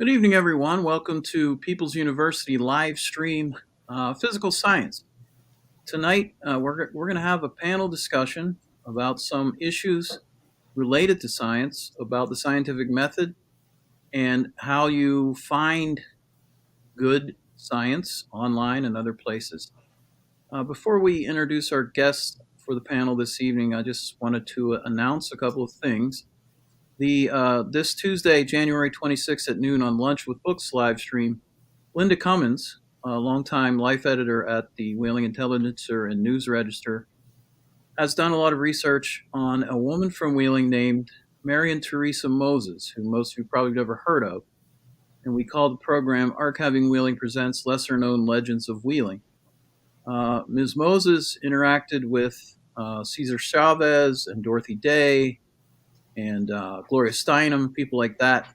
Good evening, everyone. Welcome to People's University live stream physical science. Tonight, we're going to have a panel discussion about some issues related to science, about the scientific method, and how you find good science online and other places. Before we introduce our guests for the panel this evening, I just wanted to announce a couple of things. This Tuesday, January 26th at noon on Lunch with Books live stream, Linda Cummins, a longtime life editor at the Whaling Intelligencer and News Register, has done a lot of research on a woman from Wheeling named Marion Teresa Moses, who most of you probably never heard of. And we call the program Archiving Wheeling Presents Lesser Known Legends of Wheeling. Ms. Moses interacted with Cesar Chavez and Dorothy Day and Gloria Steinem, people like that,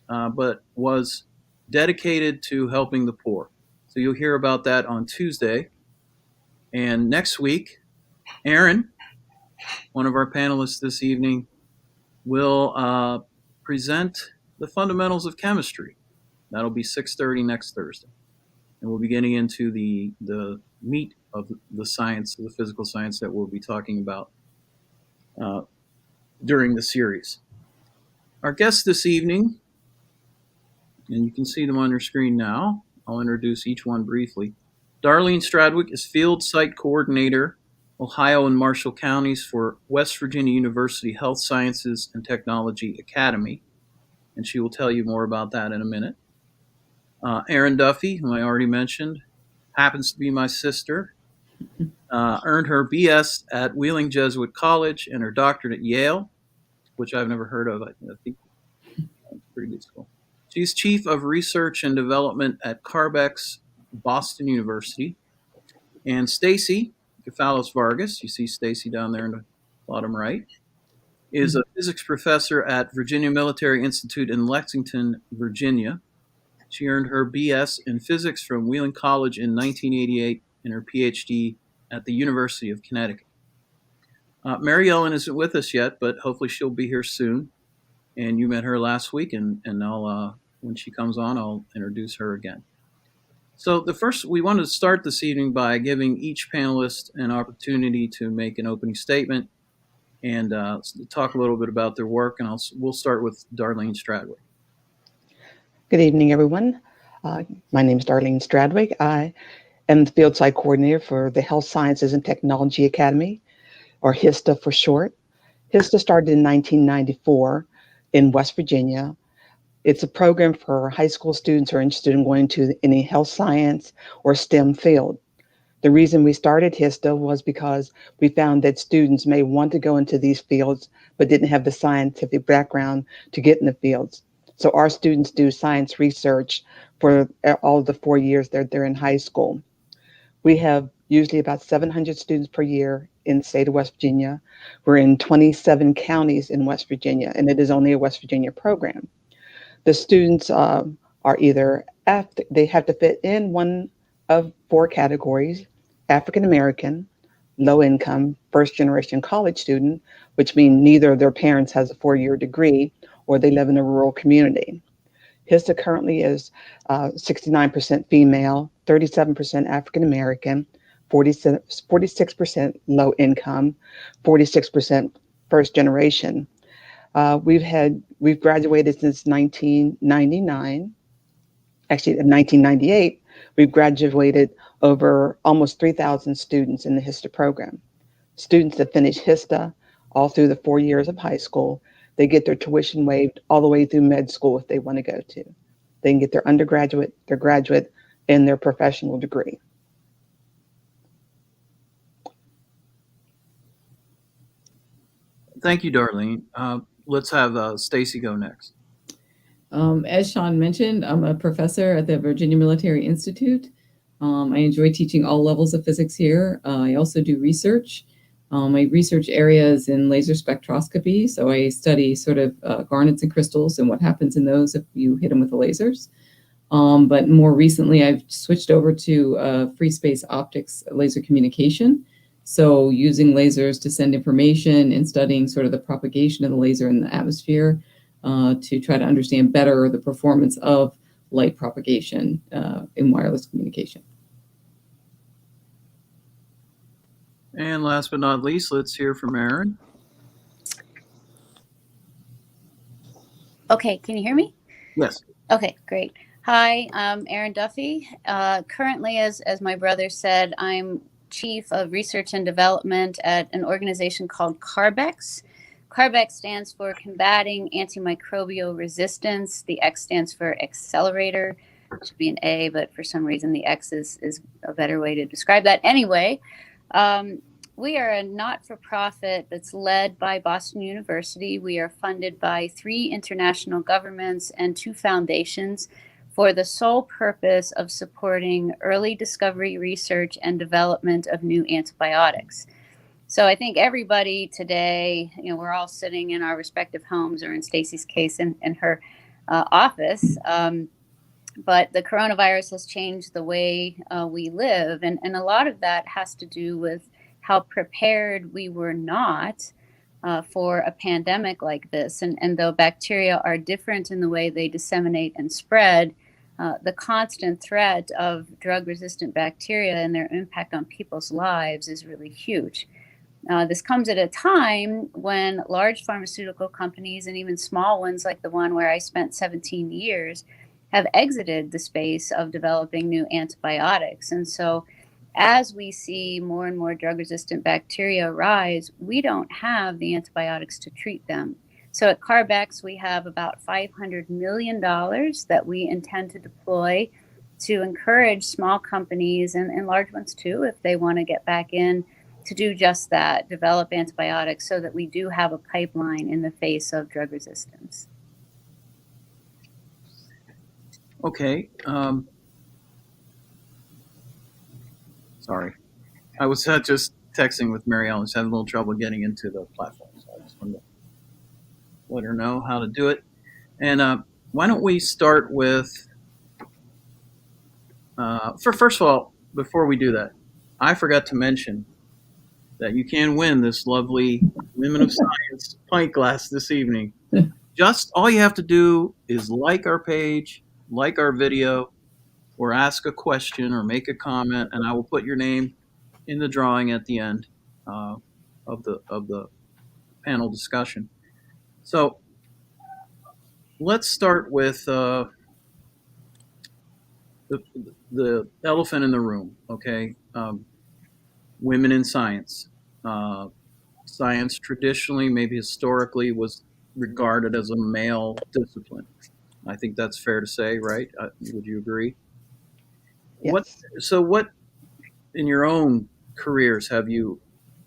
but was dedicated to helping the poor. So you'll hear about that on Tuesday. And next week, Erin, one of our panelists this evening, will present the fundamentals of chemistry. That'll be 6:30 next Thursday. And we'll be getting into the meat of the science, the physical science that we'll be talking about during the series. Our guests this evening, and you can see them on your screen now. I'll introduce each one briefly. Darlene Stradwick is Field Site Coordinator, Ohio and Marshall Counties for West Virginia University Health Sciences and Technology Academy, and she will tell you more about that in a minute. Erin Duffy, who I already mentioned, happens to be my sister, earned her BS at Wheeling Jesuit College and her doctorate at Yale, which I've never heard of. I think that's pretty good school. She's Chief of Research and Development at Carbex, Boston University. And Stacey Vargas, you see Stacey down there in the bottom right, is a physics professor at Virginia Military Institute in Lexington, Virginia. She earned her BS in physics from Wheeling College in 1988 and her PhD at the University of Connecticut. Maryellen isn't with us yet, but hopefully she'll be here soon. And you met her last week, and I'll when she comes on, I'll introduce her again. So we wanted to start this evening by giving each panelist an opportunity to make an opening statement and talk a little bit about their work. And we'll start with Darlene Stradwick. Good evening, everyone. My name is Darlene Stradwick. I am the Field Site Coordinator for the Health Sciences and Technology Academy, or HISTA for short. HISTA started in 1994 in West Virginia. It's a program for high school students who are interested in going to any health science or STEM field. The reason we started HISTA was because we found that students may want to go into these fields but didn't have the scientific background to get in the fields. So our students do science research for all of the 4 years that they're in high school. We have usually about 700 students per year in the state of West Virginia. We're in 27 counties in West Virginia, and it is only a West Virginia program. The students are either, they have to fit in one of 4 categories: African American, low income, first generation college student, which means neither of their parents has a 4-year degree, or they live in a rural community. HISTA currently is 69% female, 37% African American, 46% low income, 46% first generation. We've graduated since 1999. Actually, in 1998, we've graduated over almost 3,000 students in the HISTA program. Students that finish HISTA all through the 4 years of high school, they get their tuition waived all the way through med school if they want to go to. They can get their undergraduate, their graduate, and their professional degree. Thank you, Darlene. Let's have Stacey go next. As Sean mentioned, I'm a professor at the Virginia Military Institute. I enjoy teaching all levels of physics here. I also do research. My research area is in laser spectroscopy, so I study sort of garnets and crystals and what happens in those if you hit them with the lasers. But more recently, I've switched over to free space optics laser communication. So using lasers to send information and studying sort of the propagation of the laser in the atmosphere to try to understand better the performance of light propagation in wireless communication. And last but not least, let's hear from Erin. Okay, can you hear me? Yes. Okay, great. Hi, I'm Erin Duffy. Currently, as my brother said, I'm Chief of Research and Development at an organization called Carbex. Carbex stands for Combating Antimicrobial Resistance. The X stands for Accelerator. It should be an A, but for some reason the X is a better way to describe that. Anyway, we are a not-for-profit that's led by Boston University. We are funded by 3 international governments and 2 foundations for the sole purpose of supporting early discovery research and development of new antibiotics. So I think everybody today, we're all sitting in our respective homes, or in Stacey's case, in her office. But the coronavirus has changed the way we live. And a lot of that has to do with how prepared we were not for a pandemic like this. And though bacteria are different in the way they disseminate and spread, the constant threat of drug-resistant bacteria and their impact on people's lives is really huge. This comes at a time when large pharmaceutical companies, and even small ones like the one where I spent 17 years, have exited the space of developing new antibiotics. And so as we see more and more drug-resistant bacteria rise, we don't have the antibiotics to treat them. So at Carbex, we have about $500 million that we intend to deploy to encourage small companies and large ones too, if they want to get back in, to do just that, develop antibiotics so that we do have a pipeline in the face of drug resistance. Okay. Sorry. I was just texting with Maryellen. Just had a little trouble getting into the platform. So I just wanted to let her know how to do it. And why don't we start with, first of all, before we do that, I forgot to mention that you can win this lovely Women of Science pint glass this evening. Just all you have to do is like our page, like our video, or ask a question or make a comment, and I will put your name in the drawing at the end of the panel discussion. So let's start with the elephant in the room. Okay, women in science. Science traditionally, maybe historically, was regarded as a male discipline. I think that's fair to say, right? Would you agree? Yes. What in your own careers have you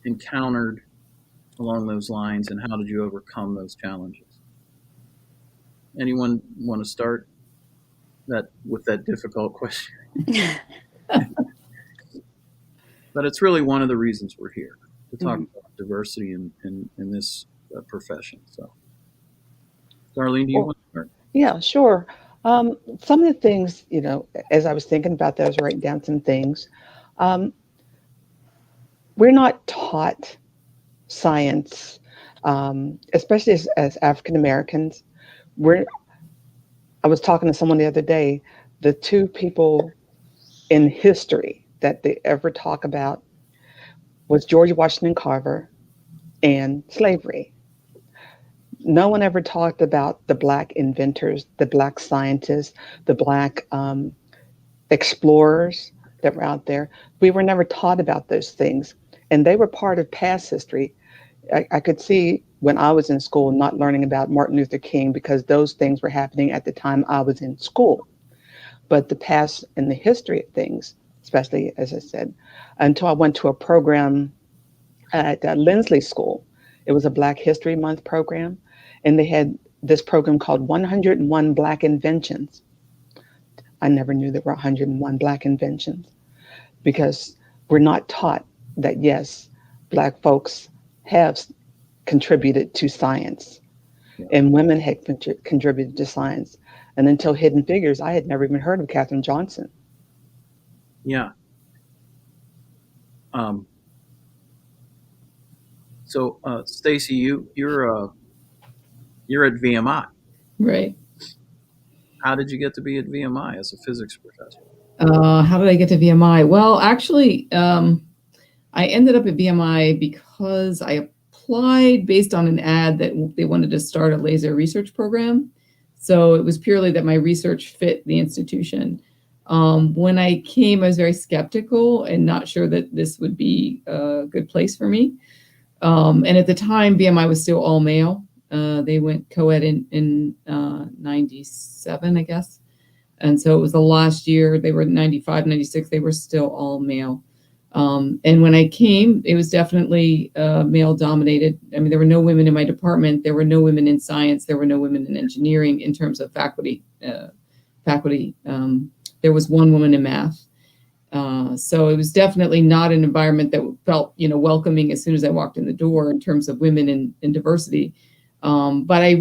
encountered along those lines, and how did you overcome those challenges? Anyone want to start with that difficult question? But it's really one of the reasons we're here, to talk about diversity in this profession. So, Darlene, do you want to start? Yeah, sure. Some of the things, as I was thinking about that, I was writing down some things. We're not taught science, especially as African Americans. I was talking to someone the other day, the 2 people in history that they ever talk about was George Washington Carver and slavery. No one ever talked about the Black inventors, the Black scientists, the Black explorers that were out there. We were never taught about those things, and they were part of past history. I could see when I was in school not learning about Martin Luther King because those things were happening at the time I was in school. But the past and the history of things, especially, as I said, until I went to a program at Lindsley School. It was a Black History Month program, and they had this program called 101 Black Inventions. I never knew there were 101 Black inventions because we're not taught that, yes, Black folks have contributed to science, and women had contributed to science. And until Hidden Figures, I had never even heard of Katherine Johnson. Yeah. So, Stacey, you're at VMI, right? how did you get to be at VMI as a physics professor? How did I get to VMI? Well, actually, I ended up at VMI because I applied based on an ad that they wanted to start a laser research program. So it was purely that my research fit the institution. When I came, I was very skeptical and not sure that this would be a good place for me. And at the time, VMI was still all male. They went co-ed in 97, I guess. And so it was the last year. They were 95, 96. They were still all male. And when I came, it was definitely male dominated. I mean, there were no women in my department. There were no women in science. There were no women in engineering in terms of faculty. There was one woman in math. So it was definitely not an environment that felt, welcoming as soon as I walked in the door in terms of women in diversity. But I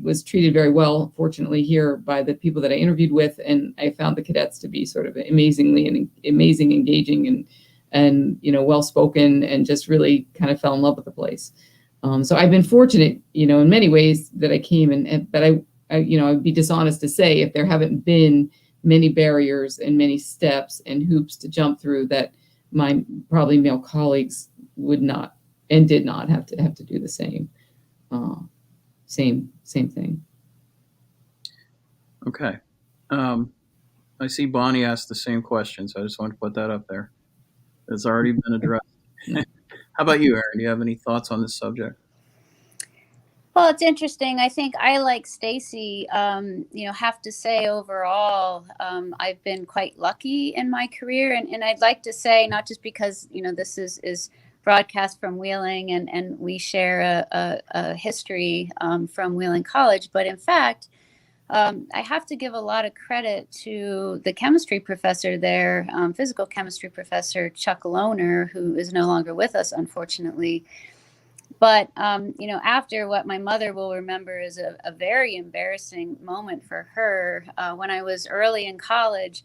was treated very well, fortunately, here by the people that I interviewed with, and I found the cadets to be sort of amazing, engaging, and well-spoken, and just really kind of fell in love with the place. So I've been fortunate, in many ways that I came, but I'd be dishonest to say if there haven't been many barriers and many steps and hoops to jump through that my probably male colleagues would not and did not have to do the same. Same thing. Okay. I see Bonnie asked the same question, so I just wanted to put that up there. It's already been addressed. How about you, Erin? Do you have any thoughts on this subject? Well, it's interesting. I think I, like Stacey, have to say overall, I've been quite lucky in my career. And I'd like to say, not just because, this is broadcast from Wheeling and we share a history from Wheeling College, but in fact, I have to give a lot of credit to the chemistry professor there, physical chemistry professor Chuck Lohner, who is no longer with us, unfortunately. But, after what my mother will remember is a very embarrassing moment for her, when I was early in college,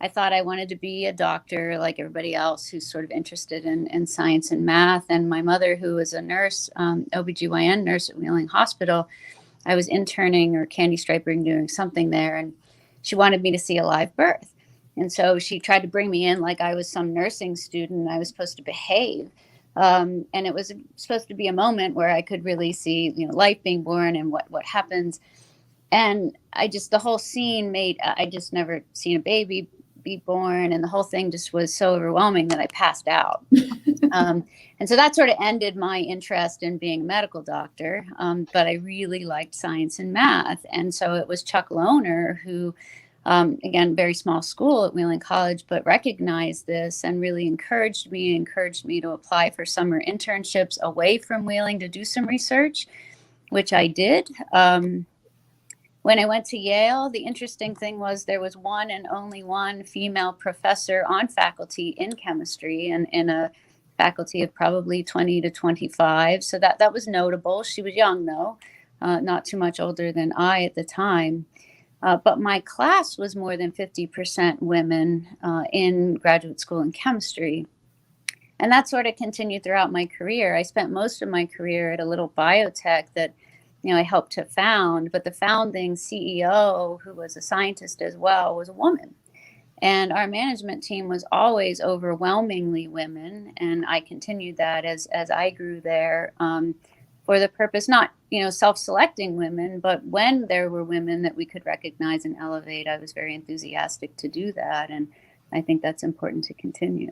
I thought I wanted to be a doctor like everybody else who's sort of interested in science and math. And my mother, who was a nurse, OBGYN nurse at Wheeling Hospital, I was interning or candy striping, doing something there. And she wanted me to see a live birth. And so she tried to bring me in like I was some nursing student and I was supposed to behave. And it was supposed to be a moment where I could really see, life being born and what happens. And the whole scene I just never seen a baby be born. And the whole thing just was so overwhelming that I passed out. And so that sort of ended my interest in being a medical doctor. But I really liked science and math. And so it was Chuck Lohner who, again, very small school at Wheeling College, but recognized this and really encouraged me to apply for summer internships away from Wheeling to do some research, which I did. When I went to Yale, the interesting thing was there was one and only one female professor on faculty in chemistry, and in a faculty of probably 20 to 25. So that was notable. She was young, though, not too much older than I at the time. But my class was more than 50% women in graduate school in chemistry. And that sort of continued throughout my career. I spent most of my career at a little biotech that, I helped to found, but the founding CEO, who was a scientist as well, was a woman. And our management team was always overwhelmingly women. And I continued that as I grew there. For the purpose, not, self-selecting women, but when there were women that we could recognize and elevate, I was very enthusiastic to do that. And I think that's important to continue.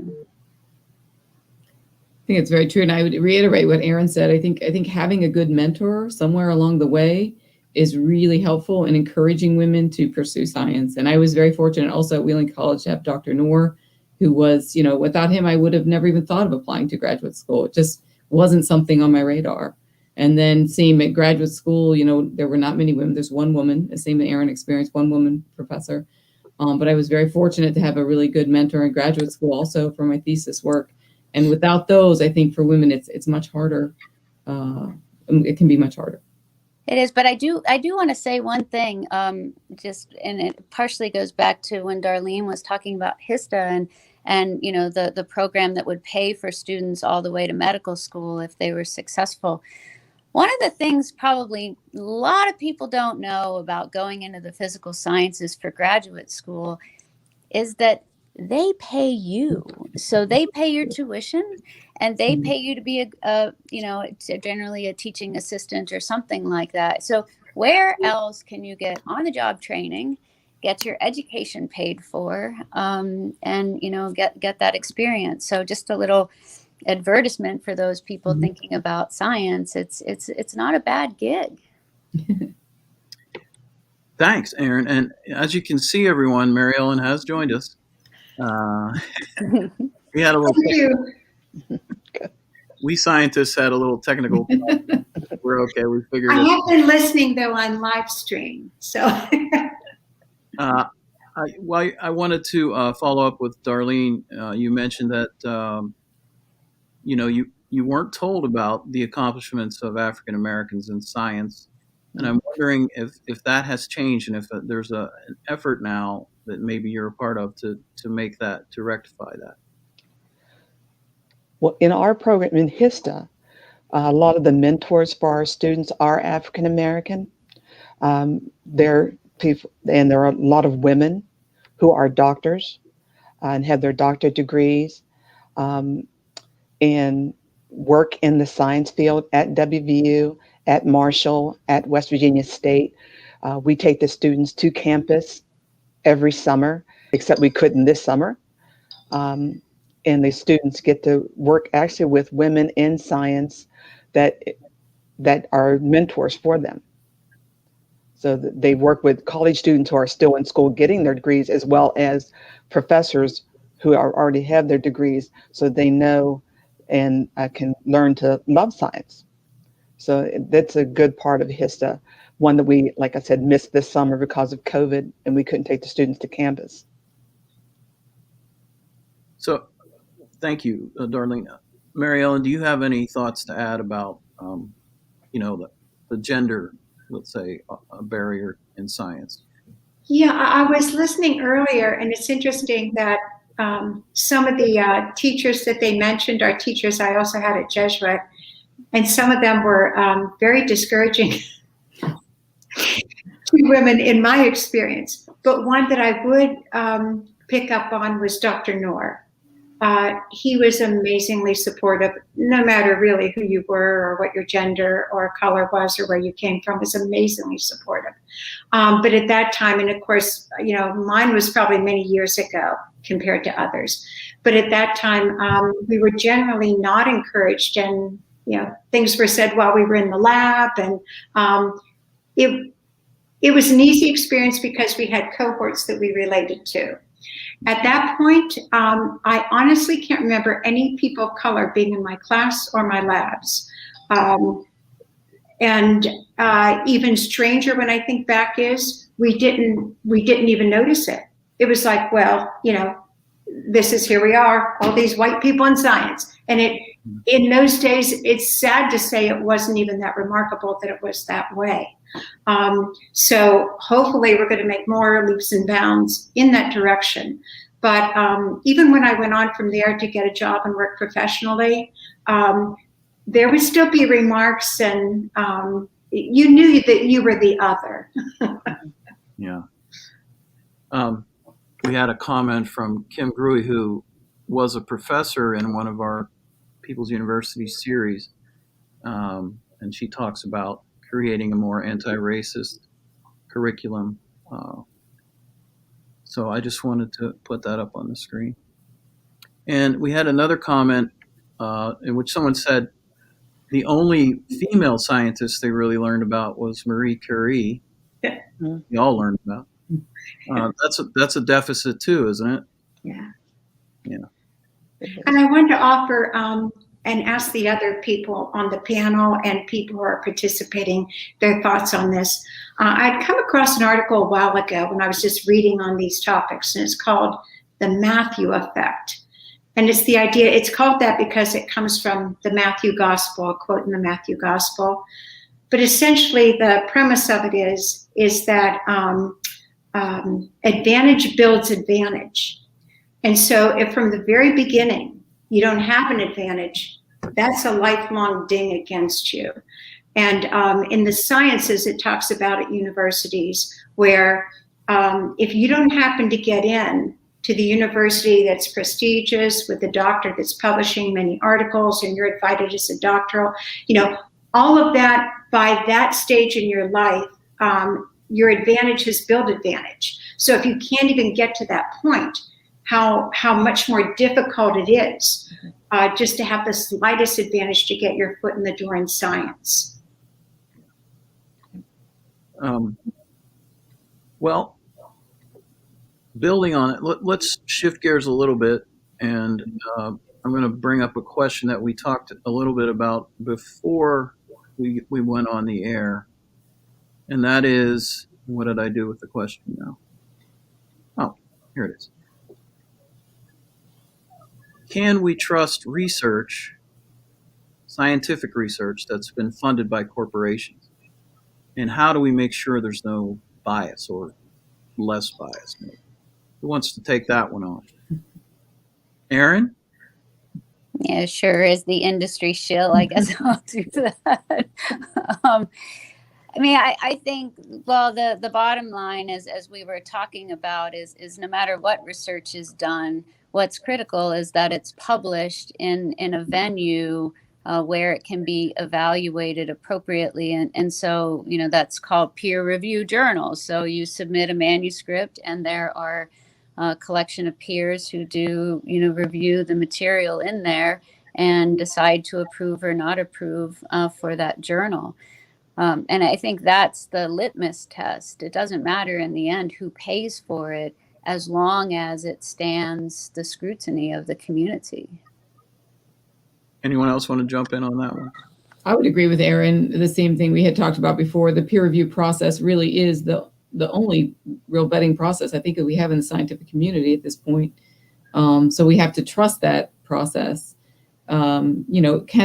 I think it's very true. And I would reiterate what Erin said. I think having a good mentor somewhere along the way is really helpful in encouraging women to pursue science. And I was very fortunate also at Wheeling College to have Dr. Noor, who was, without him, I would have never even thought of applying to graduate school. It just wasn't something on my radar. And then seeing at graduate school, there were not many women. There's one woman, the same as Erin experienced, one woman professor. But I was very fortunate to have a really good mentor in graduate school also for my thesis work. And without those, I think for women, it's much harder. It can be much harder. It is, but I do want to say one thing, and it partially goes back to when Darlene was talking about HISTA and the program that would pay for students all the way to medical school if they were successful. One of the things probably a lot of people don't know about going into the physical sciences for graduate school is that they pay you. So they pay your tuition, and they pay you to be generally a teaching assistant or something like that. So where else can you get on the job training, get your education paid for, and get that experience? So just a little advertisement for those people thinking about science. It's not a bad gig. Thanks, Erin. And as you can see, everyone, Maryellen has joined us. We had a little. We scientists had a little technical. We're okay. We figured. I have been listening though on live stream, so. I wanted to follow up with Darlene. You mentioned that you weren't told about the accomplishments of African Americans in science, and I'm wondering if that has changed, and if there's an effort now that maybe you're a part of to rectify that. Well, in our program in HISTA, a lot of the mentors for our students are African American. They're people, and there are a lot of women who are doctors and have their doctorate degrees, and work in the science field at WVU, at Marshall, at West Virginia State. We take the students to campus every summer, except we couldn't this summer. And the students get to work actually with women in science that are mentors for them. So they work with college students who are still in school getting their degrees, as well as professors who already have their degrees, so they know and can learn to love science. So that's a good part of HISTA, one that we, like I said, missed this summer because of COVID, and we couldn't take the students to campus. So thank you, Darlene. Maryellen, do you have any thoughts to add about, the gender, let's say, a barrier in science? Yeah, I was listening earlier, and it's interesting that some of the teachers that they mentioned are teachers I also had at Jesuit, and some of them were very discouraging to women in my experience. But one that I would pick up on was Dr. Noor. He was amazingly supportive, no matter really who you were or what your gender or color was or where you came from, was amazingly supportive. But at that time, and of course, mine was probably many years ago compared to others. But at that time, we were generally not encouraged, and things were said while we were in the lab, and it was an easy experience because we had cohorts that we related to. At that point, I honestly can't remember any people of color being in my class or my labs. And even stranger when I think back is we didn't even notice it. It was like, well, this is, here we are, all these white people in science. And in those days, it's sad to say it wasn't even that remarkable that it was that way. So hopefully we're going to make more leaps and bounds in that direction. But even when I went on from there to get a job and work professionally, there would still be remarks, and you knew that you were the other. Yeah. We had a comment from Kimgruy, who was a professor in one of our People's University series, and she talks about creating a more anti-racist curriculum. So I just wanted to put that up on the screen. And we had another comment in which someone said the only female scientist they really learned about was Marie Curie. Yeah. We all learned about. That's a deficit too, isn't it? Yeah. Yeah. And I wanted to offer and ask the other people on the panel and people who are participating their thoughts on this. I'd come across an article a while ago when I was just reading on these topics, and it's called The Matthew Effect. And it's the idea, it's called that because it comes from the Matthew Gospel, a quote in the Matthew Gospel. But essentially the premise of it is that advantage builds advantage. And so if from the very beginning you don't have an advantage, that's a lifelong ding against you. And in the sciences, it talks about at universities where if you don't happen to get in to the university that's prestigious with a doctor that's publishing many articles and you're invited as a doctoral, all of that by that stage in your life, your advantage has built advantage. So if you can't even get to that point, how much more difficult it is just to have the slightest advantage to get your foot in the door in science. Well, building on it, let's shift gears a little bit, and I'm going to bring up a question that we talked a little bit about before we went on the air, and that is, what did I do with the question now? Oh, here it is. Can we trust research, scientific research that's been funded by corporations? And how do we make sure there's no bias or less bias? Who wants to take that one on? Erin? Yeah, sure. As the industry shill, I guess I'll do that. I think, well, the bottom line is, as we were talking about, is no matter what research is done, what's critical is that it's published in a venue where it can be evaluated appropriately. And so, that's called peer review journals. So you submit a manuscript and there are a collection of peers who do, review the material in there and decide to approve or not approve for that journal. And I think that's the litmus test. It doesn't matter in the end who pays for it, as long as it stands the scrutiny of the community. Anyone else want to jump in on that one? I would agree with Erin. The same thing we had talked about before. The peer review process really is the only real vetting process I think that we have in the scientific community at this point. So we have to trust that process. Can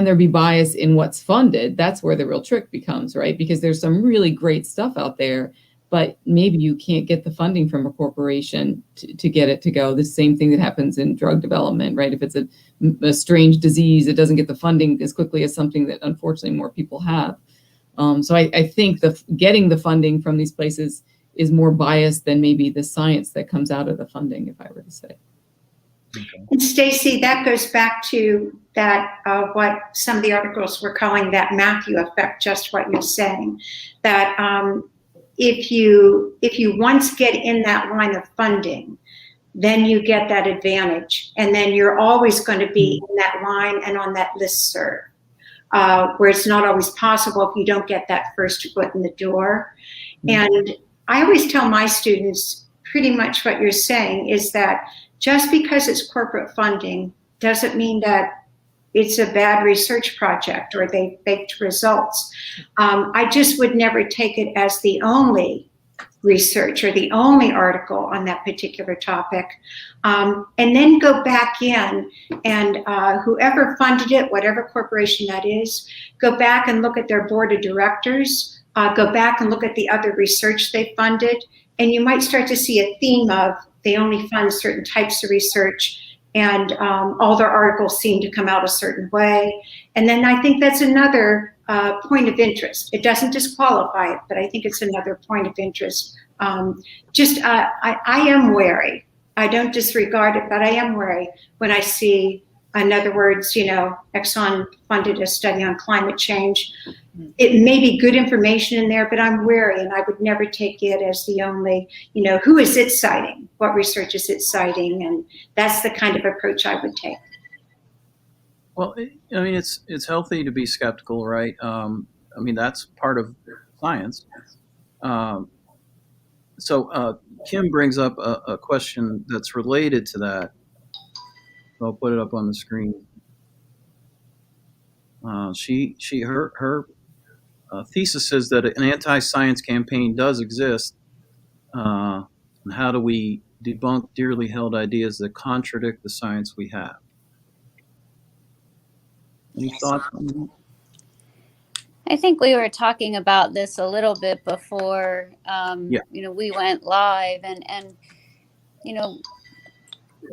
there be bias in what's funded? That's where the real trick becomes, right? Because there's some really great stuff out there, but maybe you can't get the funding from a corporation to get it to go. The same thing that happens in drug development, right? If it's a strange disease, it doesn't get the funding as quickly as something that unfortunately more people have. So I think getting the funding from these places is more biased than maybe the science that comes out of the funding, if I were to say. Okay. And Stacey, that goes back to that what some of the articles were calling that Matthew effect, just what you're saying, that if you once get in that line of funding, then you get that advantage, and then you're always going to be in that line and on that listserv, where it's not always possible if you don't get that first foot in the door. And I always tell my students pretty much what you're saying is that just because it's corporate funding doesn't mean that it's a bad research project or they faked results. I just would never take it as the only research or the only article on that particular topic. And then go back in and whoever funded it, whatever corporation that is, go back and look at their board of directors, go back and look at the other research they funded, and you might start to see a theme of they only fund certain types of research, and all their articles seem to come out a certain way. And then I think that's another point of interest. It doesn't disqualify it, but I think it's another point of interest. I am wary. I don't disregard it, but I am wary when I see, in other words, Exxon funded a study on climate change. It may be good information in there, but I'm wary, and I would never take it as the only, who is it citing? What research is it citing? And that's the kind of approach I would take. Well, it's healthy to be skeptical, right? That's part of science. So Kim brings up a question that's related to that. So I'll put it up on the screen. Her thesis says that an anti-science campaign does exist. And how do we debunk dearly held ideas that contradict the science we have? Any thoughts on that? I think we were talking about this a little bit before, we went live, and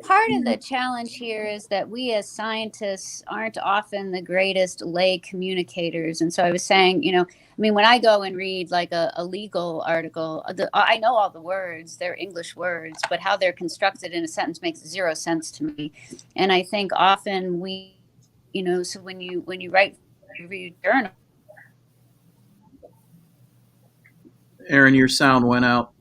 part of the challenge here is that we as scientists aren't often the greatest lay communicators. And so I was saying, I mean, when I go and read like a legal article, I know all the words, they're English words, but how they're constructed in a sentence makes zero sense to me. And I think often so when you write for your journal. Erin, your sound went out.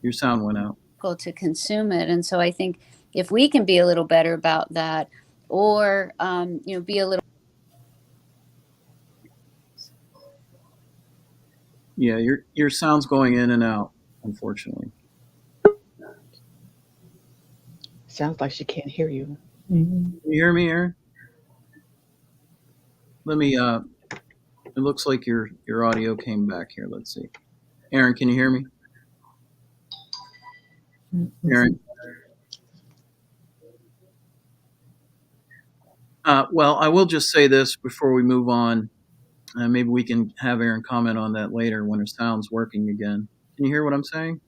To consume it. And so I think if we can be a little better about that, or be a little. Yeah, your sound's going in and out, unfortunately. Sounds like she can't hear you. Can you hear me, Erin? Let me. It looks like your audio came back here. Let's see. Erin, can you hear me? Erin. Well, I will just say this before we move on. Maybe we can have Erin comment on that later when her sound's working again. Can you hear what I'm saying?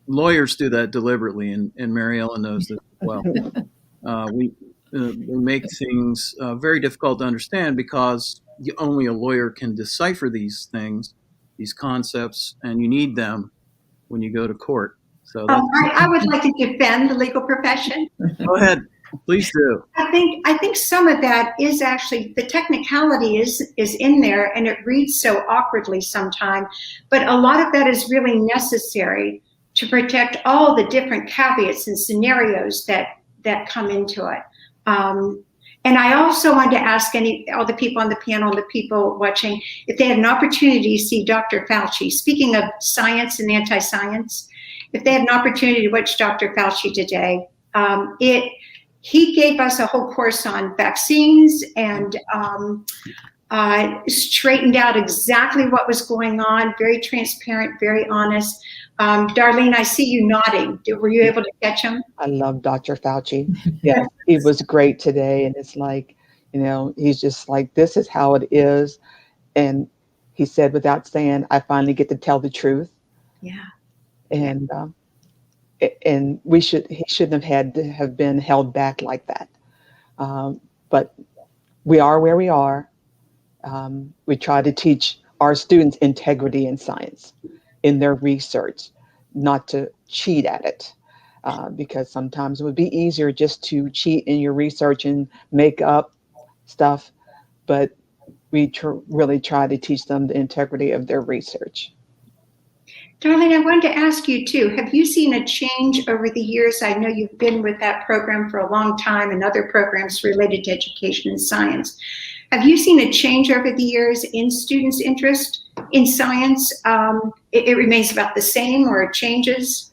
Lawyers do that deliberately, and Maryellen knows this as well. We make things very difficult to understand because only a lawyer can decipher these things, these concepts, and you need them when you go to court. So I would like to defend the legal profession. Go ahead, please do. I think some of that is actually, the technicality is in there, and it reads so awkwardly sometimes, but a lot of that is really necessary to protect all the different caveats and scenarios that come into it. And I also wanted to ask all the people on the panel and the people watching, if they had an opportunity to see Dr. Fauci. Speaking of science and anti-science, if they had an opportunity to watch Dr. Fauci today, he gave us a whole course on vaccines and straightened out exactly what was going on, very transparent, very honest. Darlene, I see you nodding. Were you able to catch him? I love Dr. Fauci. Yeah, he was great today. And it's like, he's just like, this is how it is. And he said, without saying, I finally get to tell the truth. Yeah. And he shouldn't have had to have been held back like that. But we are where we are. We try to teach our students integrity in science, in their research, not to cheat at it, because sometimes it would be easier just to cheat in your research and make up stuff, but we really try to teach them the integrity of their research. Darlene, I wanted to ask you too, have you seen a change over the years? I know you've been with that program for a long time and other programs related to education and science. Have you seen a change over the years in students' interest in science? It remains about the same, or it changes?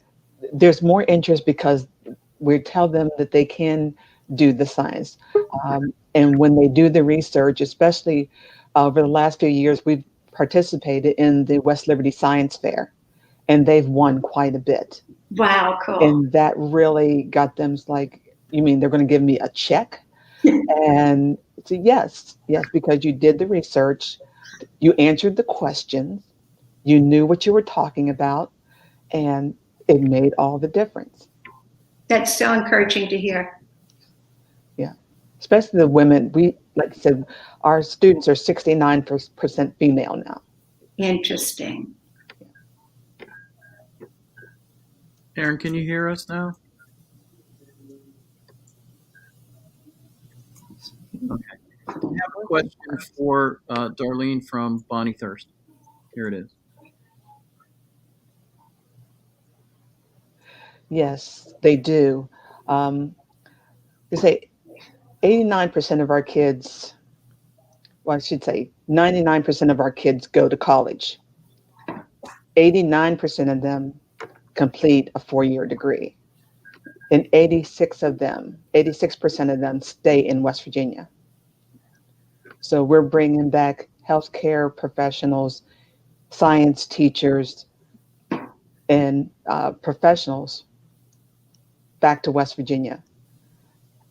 There's more interest because we tell them that they can do the science. And when they do the research, especially over the last few years, we've participated in the West Liberty Science Fair, and they've won quite a bit. Wow, cool. And that really got them like, you mean they're going to give me a check? And so yes, because you did the research, you answered the questions, you knew what you were talking about, and it made all the difference. That's so encouraging to hear. Yeah, especially the women. Like I said, our students are 69% female now. Interesting. Erin, can you hear us now? Okay. I have a question for Darlene from Bonnie Thirst. Here it is. Yes, they do. They say 89% of our kids, well, I should say 99% of our kids go to college. 89% of them complete a 4-year degree. And 86% of them stay in West Virginia. So we're bringing back healthcare professionals, science teachers, and professionals back to West Virginia.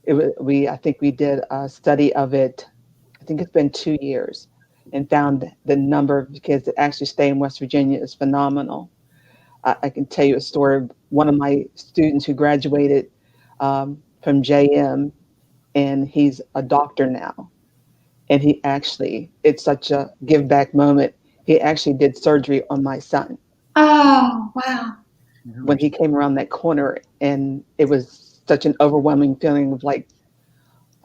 I think we did a study of it. I think it's been 2 years, and found the number of kids that actually stay in West Virginia is phenomenal. I can tell you a story of one of my students who graduated from JM, and he's a doctor now. And he actually, it's such a give back moment. He actually did surgery on my son Oh, wow. when he came around that corner. And it was such an overwhelming feeling of like,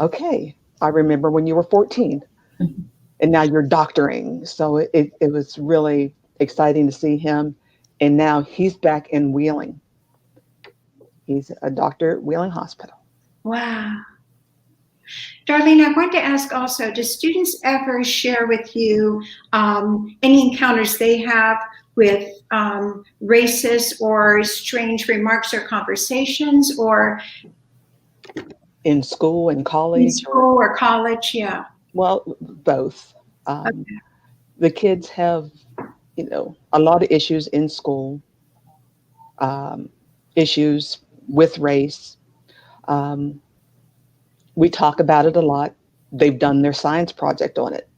okay, I remember when you were 14 and now you're doctoring. So it was really exciting to see him. And now he's back in Wheeling. He's a doctor at Wheeling Hospital. Wow. Darlene, I wanted to ask also, do students ever share with you any encounters they have with racist or strange remarks or conversations, or In school and college? in school or college? Yeah. Well, both. Okay. The kids have, a lot of issues in school, issues with race. We talk about it a lot. They've done their science project on it.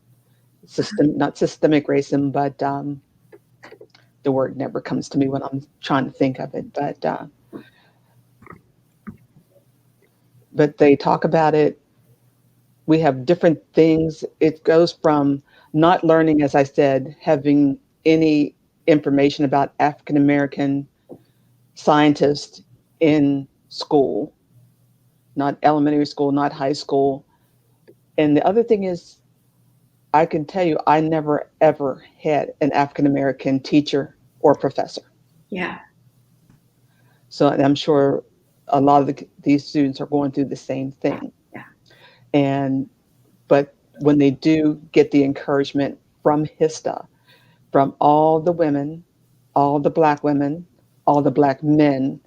Not systemic racism, but the word never comes to me when I'm trying to think of it. But they talk about it. We have different things. It goes from not learning, as I said, having any information about African American scientists in school, not elementary school, not high school. And the other thing is, I can tell you, I never ever had an African American teacher or professor. Yeah. So I'm sure a lot of these students are going through the same thing. Yeah. But when they do get the encouragement from HISTA, from all the women, all the Black women, all the Black men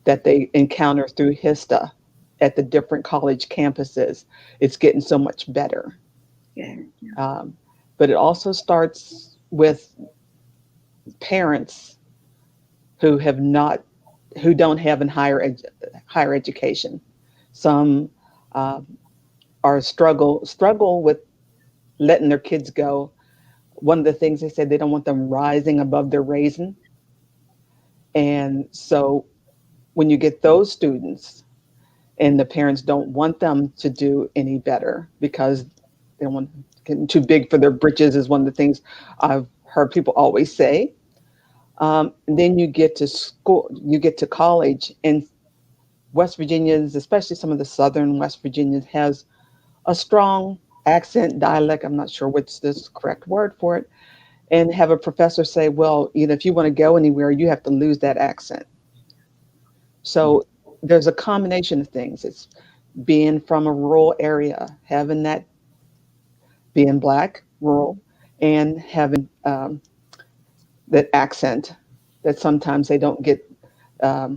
that they encounter through HISTA at the different college campuses, it's getting so much better. Yeah. But it also starts with parents who don't have a higher education. Some are struggle with letting their kids go. One of the things they said, they don't want them rising above their raisin. And so when you get those students and the parents don't want them to do any better because they don't want getting too big for their britches, is one of the things I've heard people always say. And then you get to school, you get to college, and West Virginians, especially some of the Southern West Virginians, has a strong accent, dialect, I'm not sure what's the correct word for it, and have a professor say, well, if you want to go anywhere, you have to lose that accent. So there's a combination of things. It's being from a rural area, having that, being Black, rural, and having that accent that sometimes they don't get, I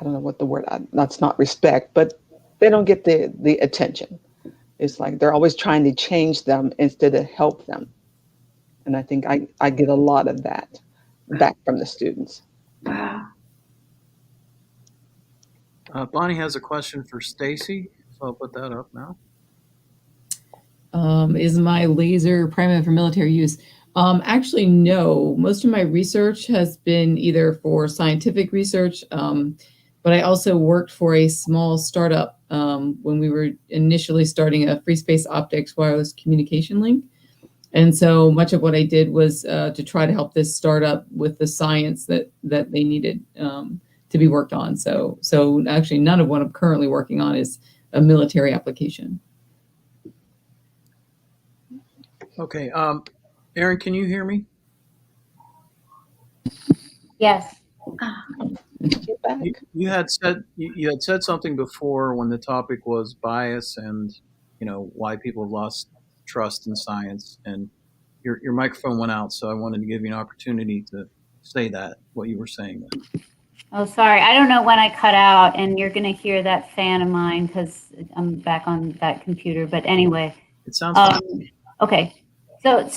don't know what the word, that's not respect, but they don't get the attention. It's like they're always trying to change them instead of help them. And I think I get a lot of that back from the students. Wow. Bonnie has a question for Stacey, so I'll put that up now. Is my laser primate for military use? Actually, no. Most of my research has been either for scientific research, but I also worked for a small startup when we were initially starting a free space optics wireless communication link. And so much of what I did was to try to help this startup with the science that they needed to be worked on. So actually, none of what I'm currently working on is a military application. Okay, Erin, can you hear me? Yes. You had said something before when the topic was bias and why people have lost trust in science, and your microphone went out, so I wanted to give you an opportunity to say what you were saying there. Oh, sorry. I don't know when I cut out, and you're going to hear that fan of mine because I'm back on that computer. But anyway, it sounds fine. Okay. So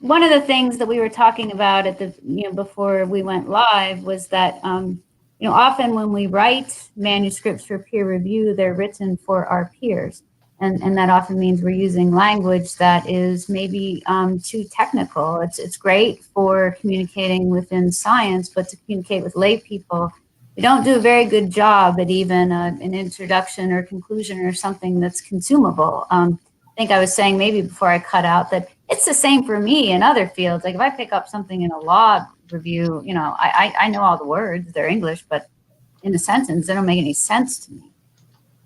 one of the things that we were talking about at the before we went live was that often when we write manuscripts for peer review, they're written for our peers. And that often means we're using language that is maybe too technical. It's great for communicating within science, but to communicate with lay people, we don't do a very good job at even an introduction or conclusion or something that's consumable. I think I was saying maybe before I cut out that it's the same for me in other fields. Like if I pick up something in a law review, you know, I know all the words, they're English, but in a sentence, they don't make any sense to me.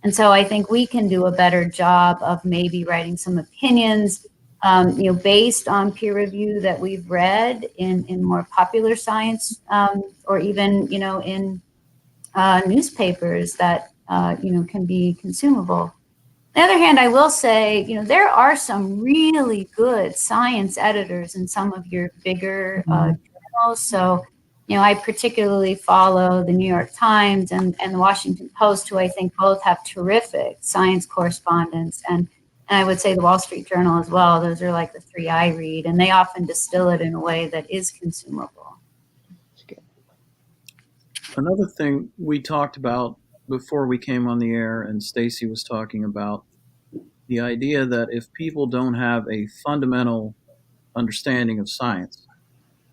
And so I think we can do a better job of maybe writing some opinions, you know, based on peer review that we've read in more popular science, or even, you know, in newspapers that, you know, can be consumable. On the other hand, I will say, you know, there are some really good science editors in some of your bigger journals. So, you know, I particularly follow the New York Times and the Washington Post, who I think both have terrific science correspondents. And I would say the Wall Street Journal as well. Those are like the three I read, and they often distill it in a way that is consumable. Another thing we talked about before we came on the air, and Stacey was talking about, the idea that if people don't have a fundamental understanding of science,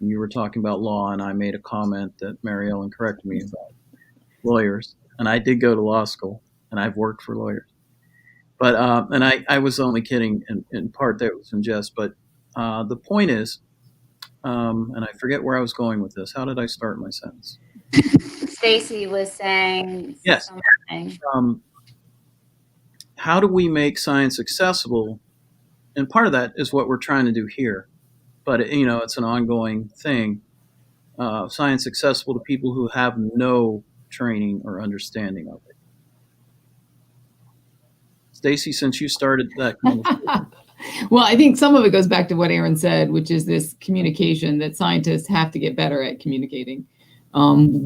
and you were talking about law, and I made a comment that Maryellen corrected me about lawyers, and I did go to law school, and I've worked for lawyers. But and I was only kidding in part. That was in jest. But the point is, and I forget where I was going with this. How did I start my sentence? Stacey was saying yes. Something. How do we make science accessible? And part of that is what we're trying to do here. But, you know, it's an ongoing thing. Science accessible to people who have no training or understanding of it. Stacey, since you started that conversation. Well, I think some of it goes back to what Erin said, which is this communication that scientists have to get better at communicating.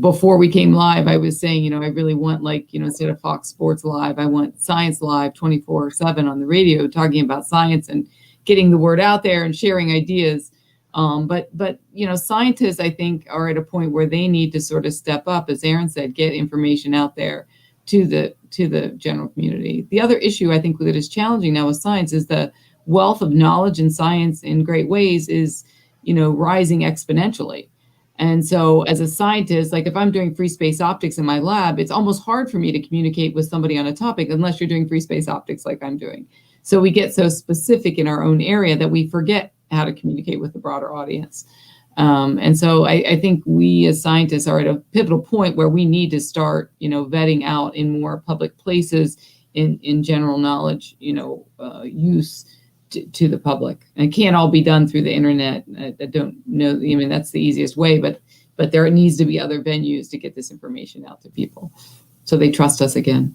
Before we came live, I was saying, you know, I really want, like, you know, instead of Fox Sports Live, I want Science Live 24/7 on the radio, talking about science and getting the word out there and sharing ideas. But you know, scientists, I think, are at a point where they need to sort of step up, as Erin said, get information out there to the general community. The other issue I think that is challenging now with science is the wealth of knowledge in science in great ways is, you know, rising exponentially. And so as a scientist, like if I'm doing free space optics in my lab, it's almost hard for me to communicate with somebody on a topic unless you're doing free space optics like I'm doing. So we get so specific in our own area that we forget how to communicate with the broader audience. And so I think we as scientists are at a pivotal point where we need to start, you know, vetting out in more public places in general knowledge, you know, use to the public. And it can't all be done through the internet. I don't know, I mean, that's the easiest way, but there needs to be other venues to get this information out to people so they trust us again.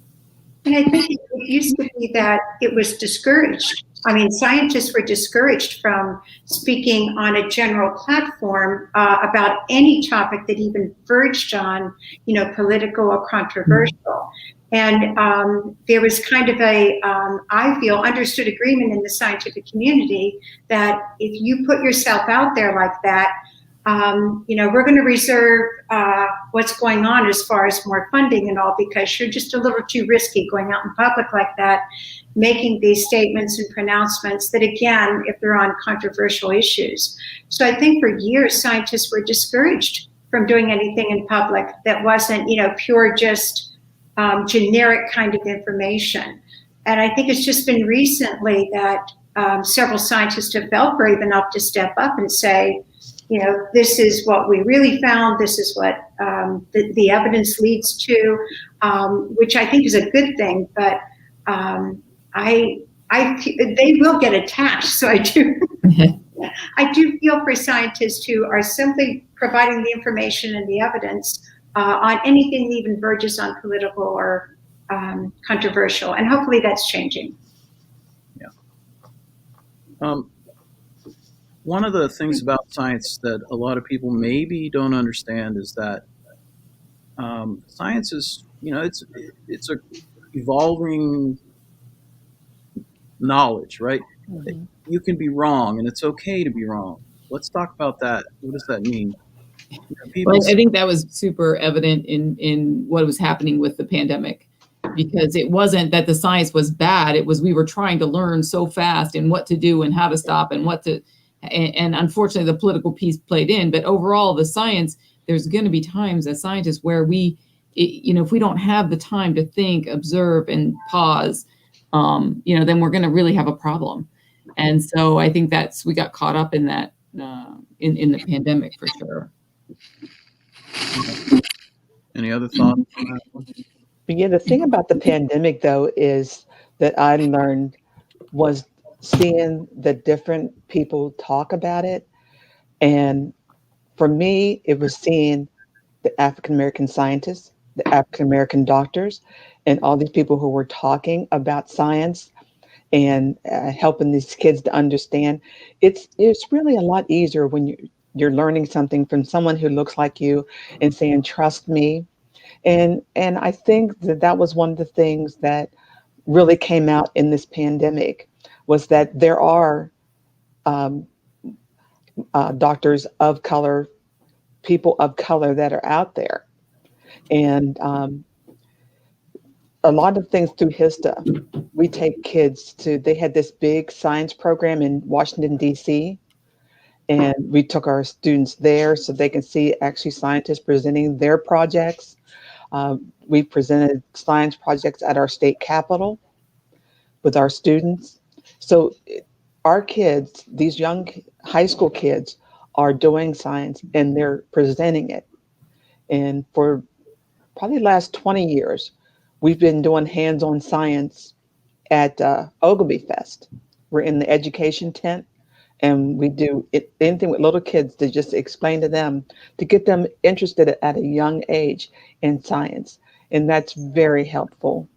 And I think it used to be that it was discouraged. I mean, scientists were discouraged from speaking on a general platform about any topic that even verged on, you know, political or controversial. And there was kind of a, I feel, understood agreement in the scientific community that if you put yourself out there like that, you know, we're going to reserve what's going on as far as more funding and all, because you're just a little too risky going out in public like that, making these statements and pronouncements that, again, if they're on controversial issues. So I think for years, scientists were discouraged from doing anything in public that wasn't, you know, pure, just generic kind of information. And I think it's just been recently that several scientists have felt brave enough to step up and say, you know, this is what we really found. This is what the evidence leads to, which I think is a good thing. But they will get attached. So I do feel for scientists who are simply providing the information and the evidence on anything that even verges on political or controversial, and hopefully that's changing. Yeah. One of the things about science that a lot of people maybe don't understand is that science is, you know, it's a evolving knowledge, right? Mm-hmm. You can be wrong, and it's okay to be wrong. Let's talk about that. What does that mean? Well, I think that was super evident in what was happening with the pandemic. because it wasn't that the science was bad. It was we were trying to learn so fast and what to do and how to stop and what to, and unfortunately the political piece played in. But overall, the science, there's going to be times as scientists where if we don't have the time to think, observe, and pause, then we're going to really have a problem. And so I think we got caught up in that in the pandemic for sure. Any other thoughts? But yeah, the thing about the pandemic, though, is that I learned was seeing the different people talk about it. And for me, it was seeing the African American scientists, the African American doctors, and all these people who were talking about science and helping these kids to understand. It's really a lot easier when you're learning something from someone who looks like you and saying, "Trust me." And I think that was one of the things that really came out in this pandemic was that there are doctors of color, people of color that are out there. And a lot of things through HISTA, we take kids they had this big science program in Washington, D.C., and we took our students there so they can see actually scientists presenting their projects. We presented science projects at our state capitol with our students. So our kids, these young high school kids, are doing science and they're presenting it. And for probably the last 20 years, we've been doing hands-on science at Ogilvy Fest. We're in the education tent, and we do anything with little kids to just explain to them, to get them interested at a young age in science. And that's very helpful.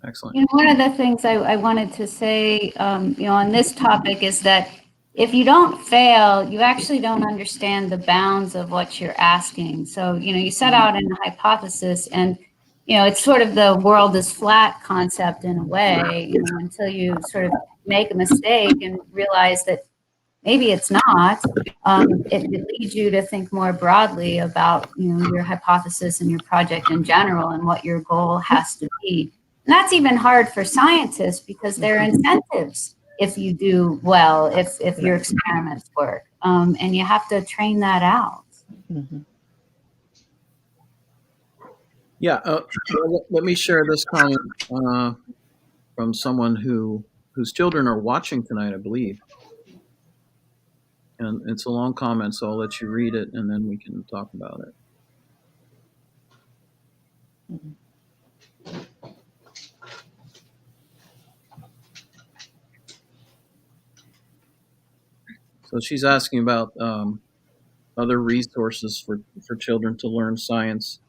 Excellent. One of the things I wanted to say, on this topic is that if you don't fail, you actually don't understand the bounds of what you're asking. So, you set out in a hypothesis and, it's sort of the world is flat concept in a way, until you sort of make a mistake and realize that maybe it's not. It leads you to think more broadly about, your hypothesis and your project in general and what your goal has to be. And that's even hard for scientists because there are incentives if you do well, if your experiments work, and you have to train that out. Mm-hmm. Yeah, let me share this comment from someone whose children are watching tonight, I believe. And it's a long comment, so I'll let you read it and then we can talk about it. Mm-hmm. So she's asking about other resources for children to learn science.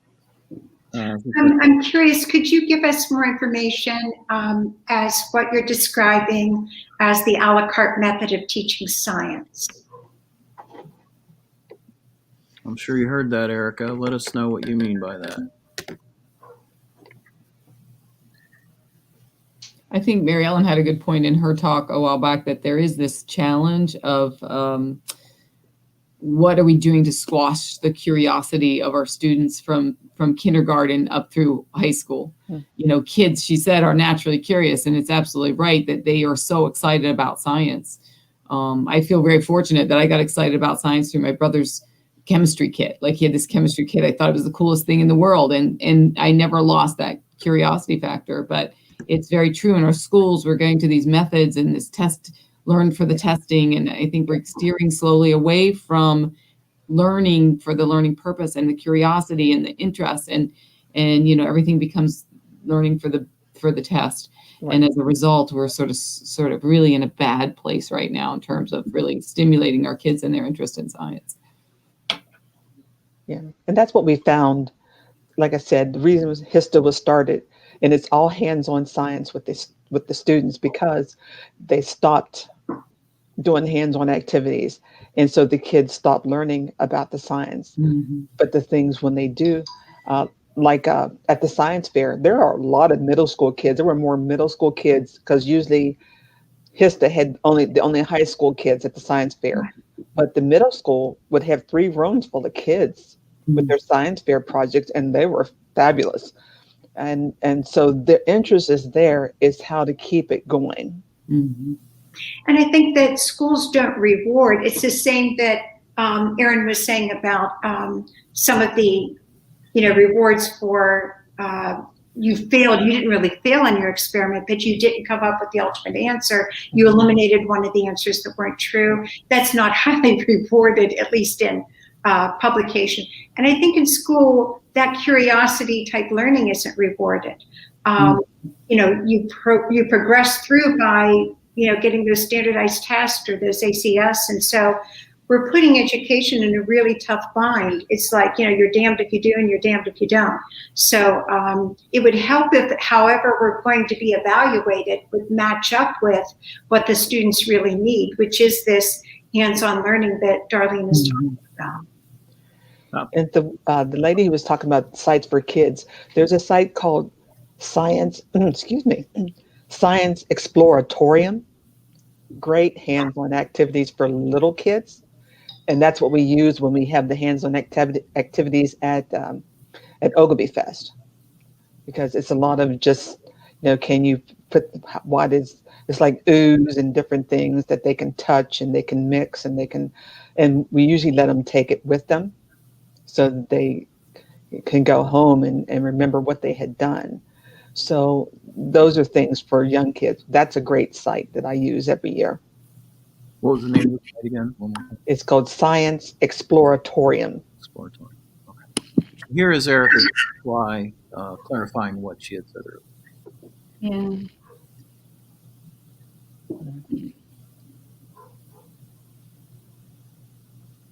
I'm curious, could you give us more information as what you're describing as the a la carte method of teaching science? I'm sure you heard that, Erica. Let us know what you mean by that. I think Maryellen had a good point in her talk a while back that there is this challenge of what are we doing to squash the curiosity of our students from kindergarten up through high school? Kids, she said, are naturally curious, and it's absolutely right that they are so excited about science. I feel very fortunate that I got excited about science through my brother's chemistry kit. Like, he had this chemistry kit. I thought it was the coolest thing in the world, and I never lost that curiosity factor. But it's very true. In our schools, we're going to these methods and this learn for the testing. And I think we're steering slowly away from learning for the learning purpose and the curiosity and the interest. And everything becomes learning for the test. Right. And as a result, we're sort of really in a bad place right now in terms of really stimulating our kids and their interest in science. Yeah. And that's what we found. Like I said, the reason HISTA was started, and it's all hands-on science with the students because they stopped doing hands-on activities. And so the kids stopped learning about the science. Mm-hmm. But the things when they do, at the science fair, there are a lot of middle school kids. There were more middle school kids because usually HISTA had only high school kids at the science fair. But the middle school would have 3 rooms full of kids with their science fair projects, and they were fabulous. And so the interest is there, is how to keep it going. Mm-hmm. And I think that schools don't reward. It's the same that Erin was saying about some of the, rewards for you failed. You didn't really fail in your experiment, but you didn't come up with the ultimate answer. You eliminated one of the answers that weren't true. That's not highly rewarded, at least in publication. And I think in school, that curiosity type learning isn't rewarded. You progress through by getting those standardized tests or those ACS, and so we're putting education in a really tough bind. It's like, you're damned if you do and you're damned if you don't. So it would help if, however we're going to be evaluated, would match up with what the students really need, which is this hands-on learning that Darlene is talking about. And the lady who was talking about sites for kids, there's a site called Science Exploratorium. Great hands-on activities for little kids. And that's what we use when we have the hands-on activities at Ogilvy Fest, because it's a lot of just, can you put it's like ooze and different things that they can touch and they can mix and and we usually let them take it with them so that they can go home and remember what they had done. So those are things for young kids. That's a great site that I use every year. What was the name of the site again? It's called Science Exploratorium. Exploratorium. Okay. Here is Erica Fly clarifying what she had said earlier.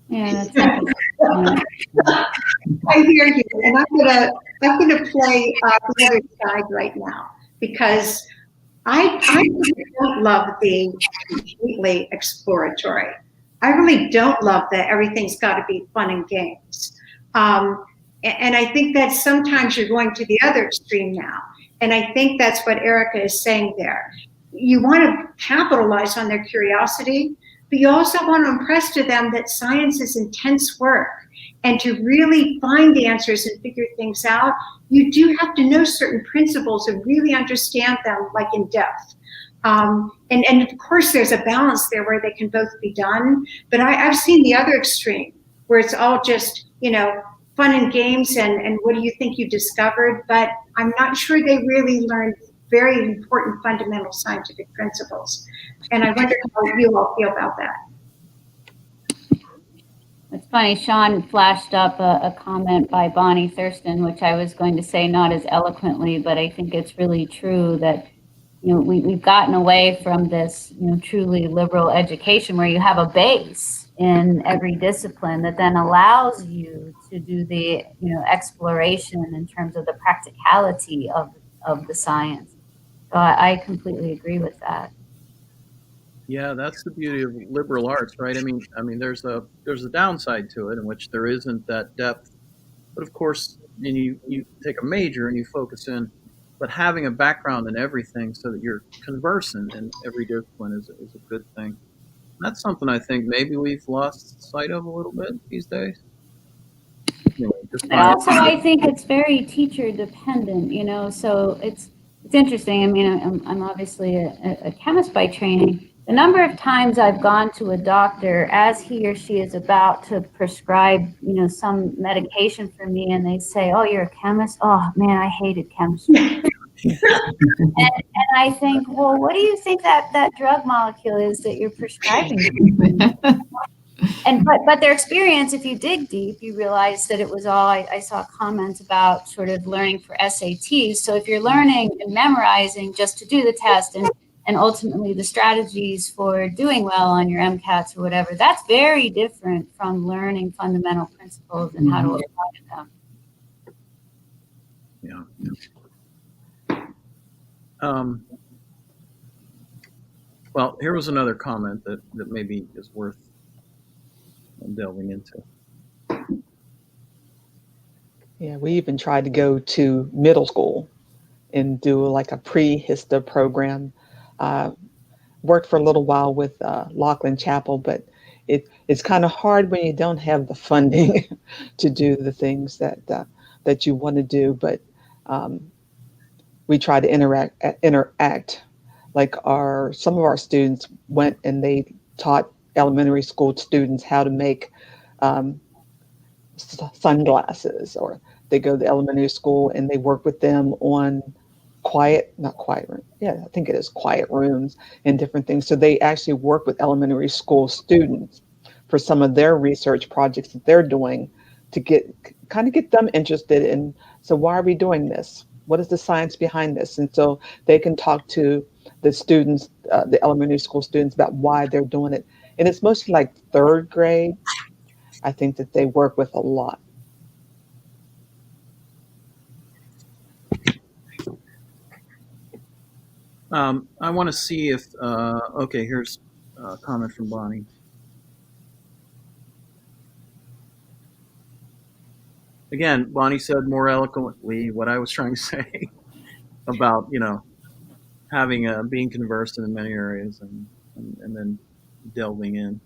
Yeah, that's I hear you, and I'm gonna play the other side right now, because I really don't love the completely exploratory. I really don't love that everything's got to be fun and games. And I think that sometimes you're going to the other extreme now. And I think that's what Erica is saying there. You want to capitalize on their curiosity, but you also want to impress to them that science is intense work. And to really find the answers and figure things out, you do have to know certain principles and really understand them, like in depth. And of course, there's a balance there where they can both be done. But I've seen the other extreme, where it's all just, fun and games and what do you think you discovered? But I'm not sure they really learned very important fundamental scientific principles. And I wonder how you all feel about that. It's funny, Sean flashed up a comment by Bonnie Thurston, which I was going to say not as eloquently, but I think it's really true that, we've gotten away from this, truly liberal education where you have a base in every discipline that then allows you to do the, exploration in terms of the practicality of the science. So I completely agree with that. Yeah, that's the beauty of liberal arts, right? I mean, there's a downside to it in which there isn't that depth. But of course, you take a major and you focus in, but having a background in everything so that you're conversant in every discipline is a good thing. That's something I think maybe we've lost sight of a little bit these days. Anyway, but also, I think it's very teacher dependent, so it's interesting. I mean, I'm obviously a chemist by training. The number of times I've gone to a doctor as he or she is about to prescribe, some medication for me, and they say, "Oh, you're a chemist? Oh man, I hated chemistry." and I think, well, what do you think that drug molecule is that you're prescribing? But their experience, if you dig deep, you realize that it was all, I saw comments about sort of learning for SATs. So if you're learning and memorizing just to do the test and ultimately the strategies for doing well on your MCATs or whatever, that's very different from learning fundamental principles and how to apply them. Yeah. Well, here was another comment that maybe is worth delving into. Yeah, we even tried to go to middle school and do like a Prehisto program. Worked for a little while with Laughlin Chapel, but it's kind of hard when you don't have the funding to do the things that you want to do. But we try to interact. Like some of our students went and they taught elementary school students how to make sunglasses, or they go to elementary school and they work with them on not quiet room. Yeah, I think it is quiet rooms and different things. So they actually work with elementary school students for some of their research projects that they're doing to get them interested in, so why are we doing this? What is the science behind this? And so they can talk to the students, the elementary school students, about why they're doing it. And it's mostly like third grade. I think that they work with a lot. I want to see if, okay, here's a comment from Bonnie. Again, Bonnie said more eloquently what I was trying to say about, having being conversant in many areas and then delving in.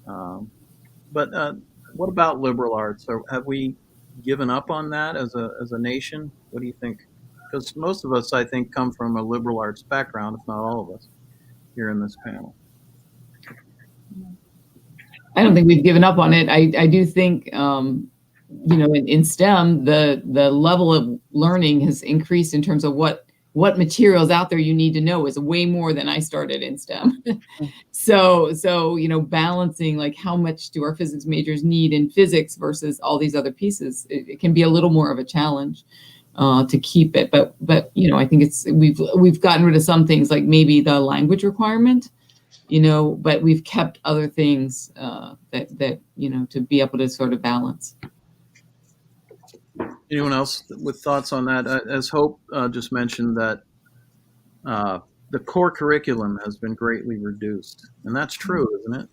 But what about liberal arts? Or have we given up on that as a nation? What do you think? Because most of us, I think, come from a liberal arts background, if not all of us, here in this panel. I don't think we've given up on it. I do think, in STEM, the level of learning has increased in terms of what materials out there you need to know is way more than I started in STEM. So balancing, like, how much do our physics majors need in physics versus all these other pieces, it can be a little more of a challenge to keep it. But I think we've gotten rid of some things, like maybe the language requirement, but we've kept other things that to be able to sort of balance. Anyone else with thoughts on that? As Hope just mentioned, that the core curriculum has been greatly reduced, and that's true, isn't it?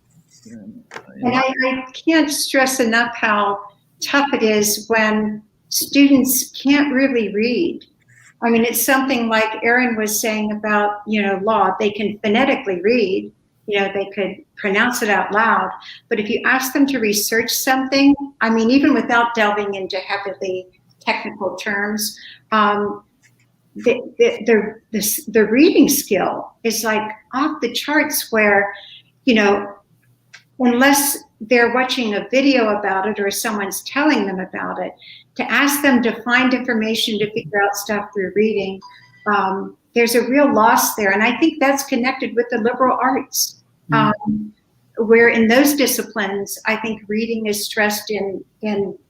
And I can't stress enough how tough it is when students can't really read. I mean, it's something like Erin was saying about, law. They can phonetically read, they could pronounce it out loud. But if you ask them to research something, I mean, even without delving into heavily technical terms, the reading skill is like off the charts, where, unless they're watching a video about it or someone's telling them about it, to ask them to find information to figure out stuff through reading, there's a real loss there. And I think that's connected with the liberal arts, where in those disciplines, I think reading is stressed in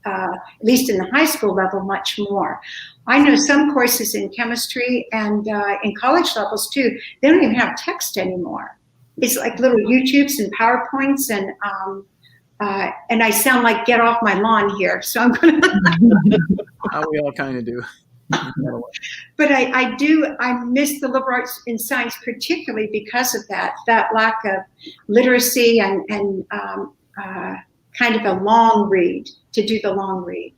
at least in the high school level, much more. I know some courses in chemistry and in college levels too, they don't even have text anymore. It's like little YouTubes and PowerPoints, and I sound like get off my lawn here, so I'm going to. We all kind of do. But I miss the liberal arts in science, particularly because of that lack of literacy and kind of a long read, to do the long read.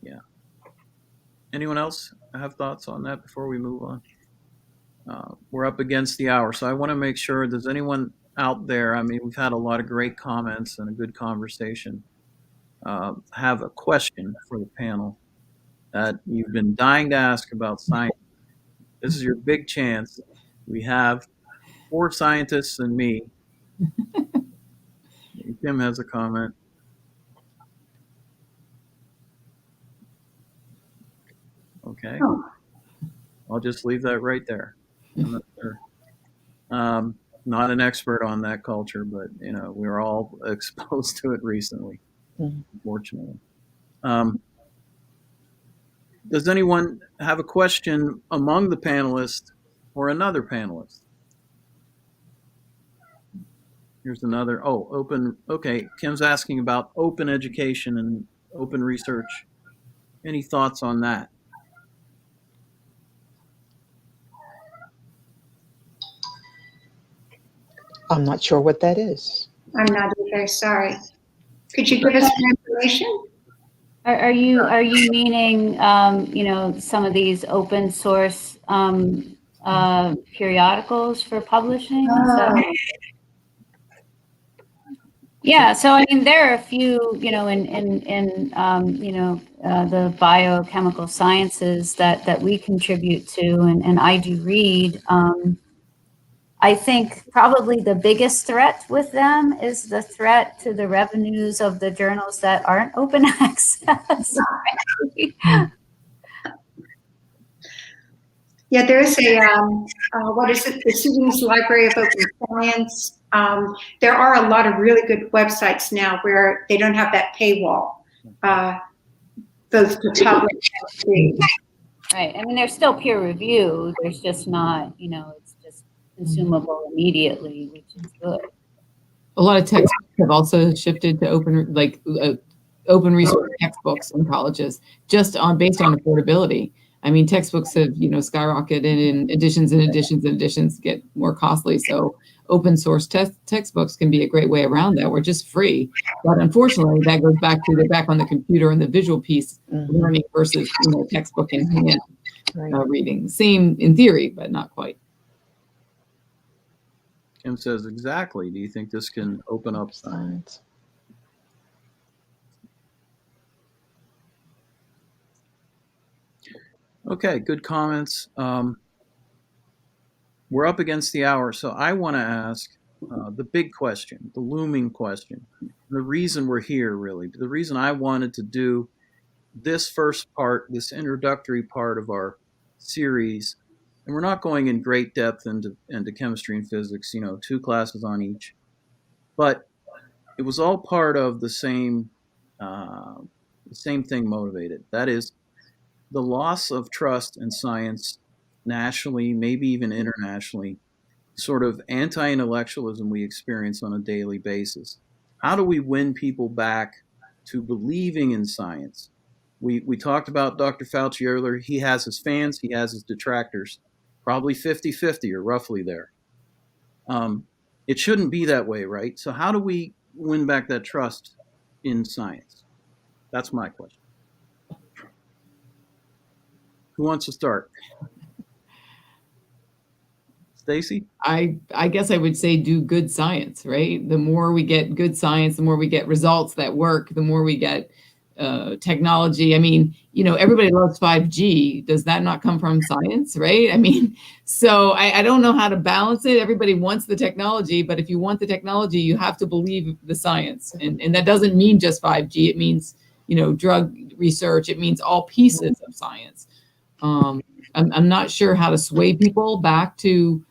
Yeah. Anyone else have thoughts on that before we move on? We're up against the hour, so I want to make sure, does anyone out there, I mean, we've had a lot of great comments and a good conversation, have a question for the panel that you've been dying to ask about science. This is your big chance. We have 4 scientists and me. Kim has a comment. Okay. Oh. I'll just leave that right there. I'm not sure. Not an expert on that culture, but we're all exposed to it recently, unfortunately. Does anyone have a question among the panelists or another panelist? Here's another. Oh, open. Okay, Kim's asking about open education and open research. Any thoughts on that? I'm not sure what that is. I'm not either, sorry. Could you give us more information? Are you meaning some of these open source periodicals for publishing? Yeah, so I mean, there are a few, in the biochemical sciences that we contribute to, and I do read. I think probably the biggest threat with them is the threat to the revenues of the journals that aren't open access. Yeah, there's what is it? The Students' Library of Open Science. There are a lot of really good websites now where they don't have that paywall. Those to public. Right. I mean, they're still peer reviewed. There's just not, it's just consumable immediately, which is good. A lot of textbooks have also shifted to open resource textbooks in colleges, just based on affordability. I mean, textbooks have, skyrocketed, and editions get more costly. So open source textbooks can be a great way around that. We're just free. But unfortunately, that goes back to the back on the computer and the visual piece learning versus, textbook and hand reading. Same in theory, but not quite. Kim says, exactly. Do you think this can open up science? Okay, good comments. We're up against the hour, so I want to ask the big question, the looming question, the reason we're here, really. The reason I wanted to do this first part, this introductory part of our series, and we're not going in great depth into chemistry and physics, 2 classes on each, but it was all part of the same thing motivated. That is the loss of trust in science nationally, maybe even internationally, sort of anti-intellectualism we experience on a daily basis. How do we win people back to believing in science? We talked about Dr. Fauci earlier. He has his fans, he has his detractors, probably 50-50 or roughly there. It shouldn't be that way, right? So how do we win back that trust in science? That's my question. Who wants to start? Stacey? I guess I would say do good science, right? The more we get good science, the more we get results that work, the more we get technology. I mean, everybody loves 5G. Does that not come from science, right? I mean, so I don't know how to balance it. Everybody wants the technology, but if you want the technology, you have to believe the science. And that doesn't mean just 5G. It means, drug research. It means all pieces of science. I'm not sure how to sway people back to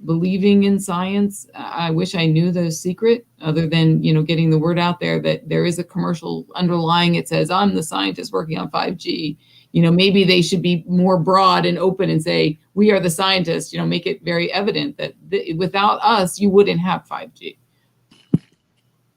believing in science. I wish I knew the secret, other than getting the word out there that there is a commercial underlying it. Says I'm the scientist working on 5G. Maybe they should be more broad and open and say we are the scientists. Make it very evident that without us you wouldn't have 5G.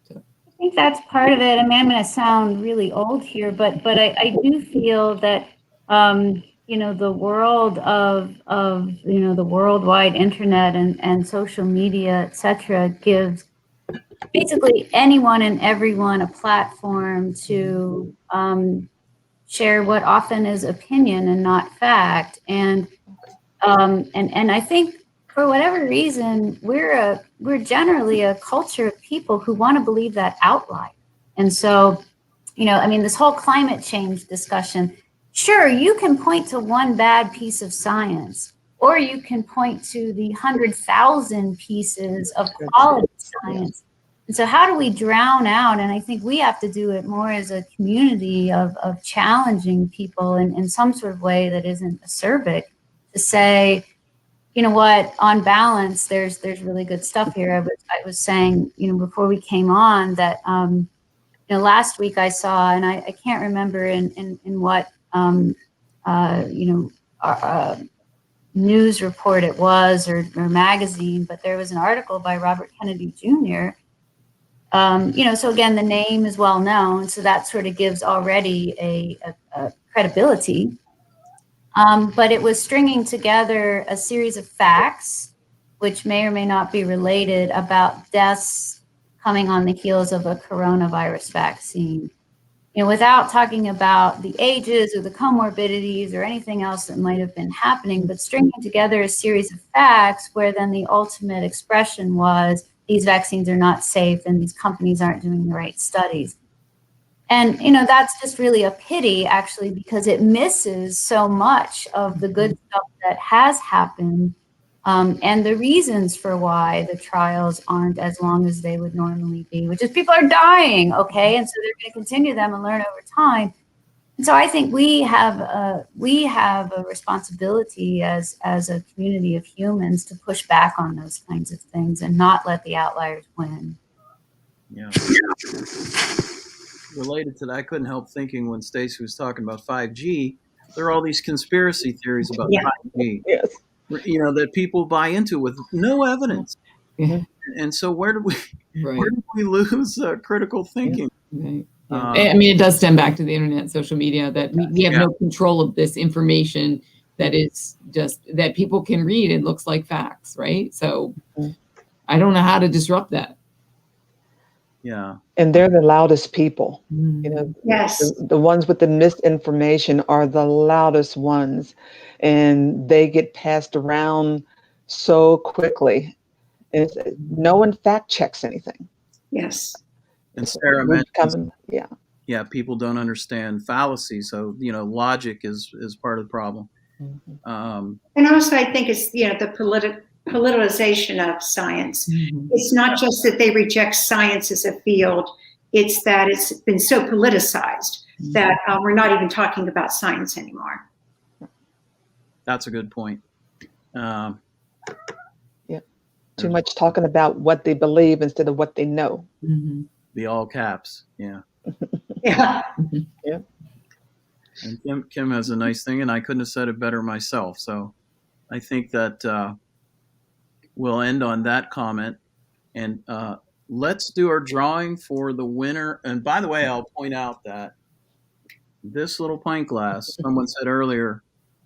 I think that's part of it. I mean, I'm going to sound really old here, but I do feel that the world of the worldwide internet and social media, etc., gives basically anyone and everyone a platform to share what often is opinion and not fact. And I think for whatever reason, we're generally a culture of people who want to believe that outright. And so, this whole climate change discussion. Sure, you can point to one bad piece of science, or you can point to the 100,000 pieces of quality science. And so how do we drown out? And I think we have to do it more as a community of challenging people in some sort of way that isn't acerbic, to say, what, on balance, there's really good stuff here. I was saying, before we came on that, last week I saw, and I can't remember in what, news report it was, or magazine, but there was an article by Robert Kennedy Jr. So again, the name is well known, so that sort of gives already a credibility. But it was stringing together a series of facts, which may or may not be related, about deaths coming on the heels of a coronavirus vaccine. Without talking about the ages or the comorbidities or anything else that might have been happening, but stringing together a series of facts where then the ultimate expression was these vaccines are not safe and these companies aren't doing the right studies. And, that's just really a pity, actually, because it misses so much of the good stuff that has happened, and the reasons for why the trials aren't as long as they would normally be, which is people are dying, okay? And so they're going to continue them and learn over time. And so I think we have a responsibility as a community of humans to push back on those kinds of things and not let the outliers win. Yeah. Related to that, I couldn't help thinking when Stacey was talking about 5G, there are all these conspiracy theories about 5G, Yes. that people buy into with no evidence. Yeah. And so where did we lose critical thinking? Right. Yeah. I mean, it does stem back to the internet, social media, that we have no control of this information that is just that people can read. It looks like facts, right? So I don't know how to disrupt that. Yeah. And they're the loudest people. Yes. The ones with the misinformation are the loudest ones, and they get passed around so quickly. And no one fact checks anything. Yes. And Sarah mentioned, yeah, people don't understand fallacy, so logic is part of the problem. And also, I think it's the politicization of science. It's not just that they reject science as a field; it's that it's been so politicized that we're not even talking about science anymore. That's a good point. Too much talking about what they believe instead of what they know. The all caps, yeah. Yeah. Yeah. And Kim has a nice thing, and I couldn't have said it better myself. So I think that we'll end on that comment. And let's do our drawing for the winner. And by the way, I'll point out that this little pint glass, someone said earlier,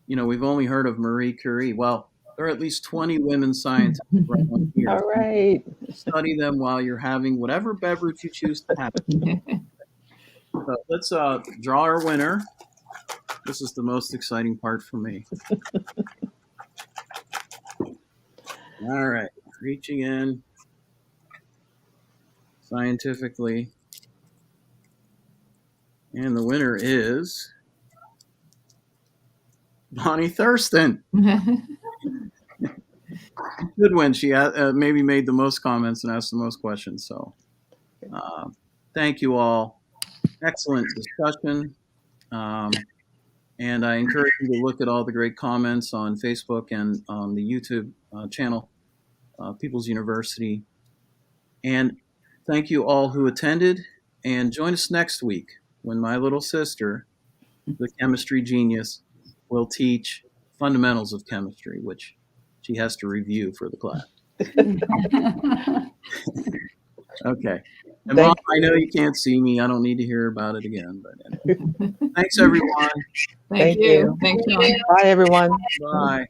we've only heard of Marie Curie. Well, there are at least 20 women scientists around here. All right. Study them while you're having whatever beverage you choose to have. So let's draw our winner. This is the most exciting part for me. All right, reaching in scientifically. And the winner is Bonnie Thurston. Good win. She maybe made the most comments and asked the most questions. So thank you all. Excellent discussion. And I encourage you to look at all the great comments on Facebook and on the YouTube channel, People's University. And thank you all who attended. And join us next week when my little sister, the chemistry genius, will teach fundamentals of chemistry, which she has to review for the class. Okay. And Mom, I know you can't see me. I don't need to hear about it again. But anyway. Thanks, everyone. Thank you. Thank you. Bye, everyone. Bye.